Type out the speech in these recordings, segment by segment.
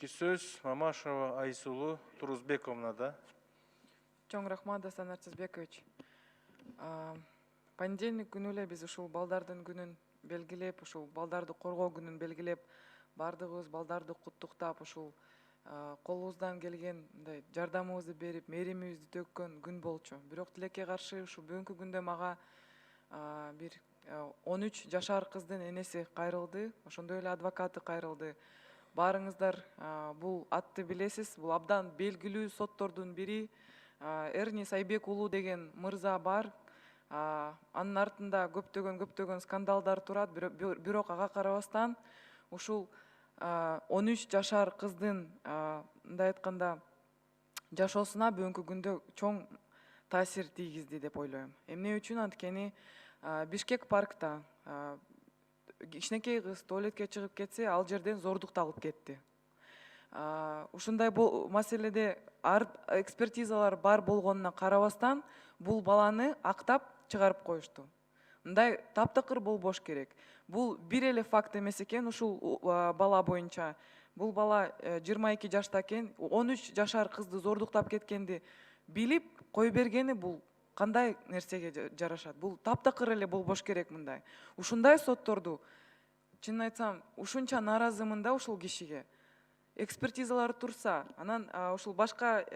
Кийинки сөз Мамашева Айсулу Турузбековнада. Чоң рахмат, Дастан Арцизбекович. Понедельник күнү эле биз ушул балдардын күнүн белгилеп, ушул балдарды коргоо күнүн белгилеп, бардыгыбыз балдарды куттуктап, ушул колубуздан келген мындай жардамыбызды берип, мээримибизди төккөн күн болчу. Бирок тилекке каршы ушул бүгүнкү күндө мага бир 13 жашар кыздын энеси кайрылды, ошондой эле адвокаты кайрылды. Баарыңыздар бул атты билесиз, бул абдан белгилүү соттордун бири. Эрни Сайбек уулу деген мырза бар. Анын артында көптөгөн скандалдар турат, бирок ага карабастан ушул 13 жашар кыздын мындай айтканда жашоосуна бүгүнкү күндө чоң таасир тийгизди деп ойлойм. Эмне үчүн? Анткени Бишкек паркта кичинекей кыз туалетке чыгып кетсе, ал жерден зордукталып кетти. Ушундай маселеде экспертизалар бар болгонуна карабастан бул баланы актап чыгарып коюшту. Мындай таптакыр болбош керек. Бул бир эле факт эмес экен ушул бала боюнча. Бул бала 22 жашта экен, 13 жашар кызды зордуктап кеткенди билип кой бергени бул кандай нерсеге жарашат? Бул таптакыр эле болбош керек мындай. Ушундай сотторду, чынын айтсам, ушунча нааразымын да ушул кишиге. Экспертизалар турса, анан ушул башка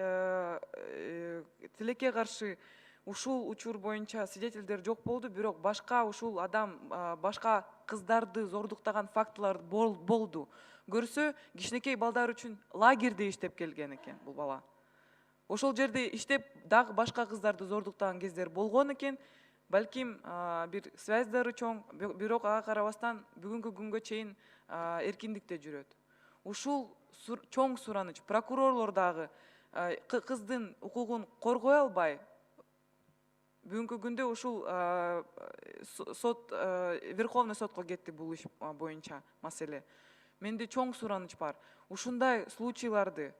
тилекке каршы ушул учур боюнча свидетелдер жок болду, бирок башка ушул адам башка кыздарды зордуктаган фактылар болду. Көрсө, кичинекей балдар үчүн лагерде иштеп келген экен бул бала. Ошол жерде иштеп дагы башка кыздарды зордуктаган кездер болгон экен. Балким бир связьдары чоң, бирок ага карабастан бүгүнкү күнгө чейин эркиндикте жүрөт. Ушул чоң сураныч. Прокурорлор дагы кыздын укугун коргой албай, бүгүнкү күндө ушул сот, Верховный сотко кетти бул иш боюнча маселе. Менде чоң сураныч бар. Ушундай случайларды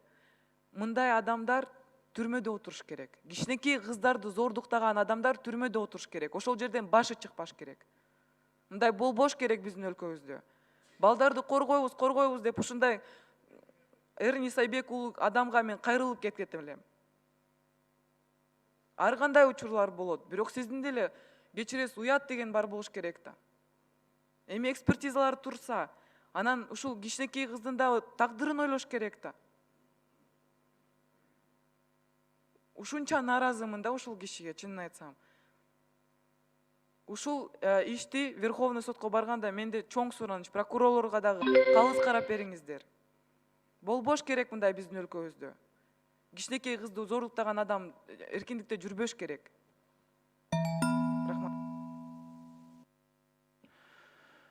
мындай адамдар түрмөдө отуруш керек. Кичинекей кыздарды зордуктаган адамдар түрмөдө отуруш керек. Ошол жерден башы чыкпаш керек. Мындай болбош керек биздин өлкөбүздө. Балдарды коргойбуз деп ушундай Эрни Сайбек уулу адамга мен кайрылып кеткем элем. Ар кандай учурлар болот, бирок сиздин деле кечиресиз уят деген бар болуш керек да. Эми экспертизалар турса, анан ушул кичинекей кыздын да тагдырын ойлош керек да. Ушунча нааразымын да ушул кишиге, чынын айтсам. Ушул ишти Верховный сотко барганда менде чоң сураныч. Прокурорлорго дагы калыс карап бериңиздер. Болбош керек мындай биздин өлкөбүздө. Кичинекей кызды зордуктаган адам эркиндикте жүрбөш керек. Рахмат.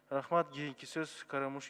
Рахмат. Кийинки сөз Карамуш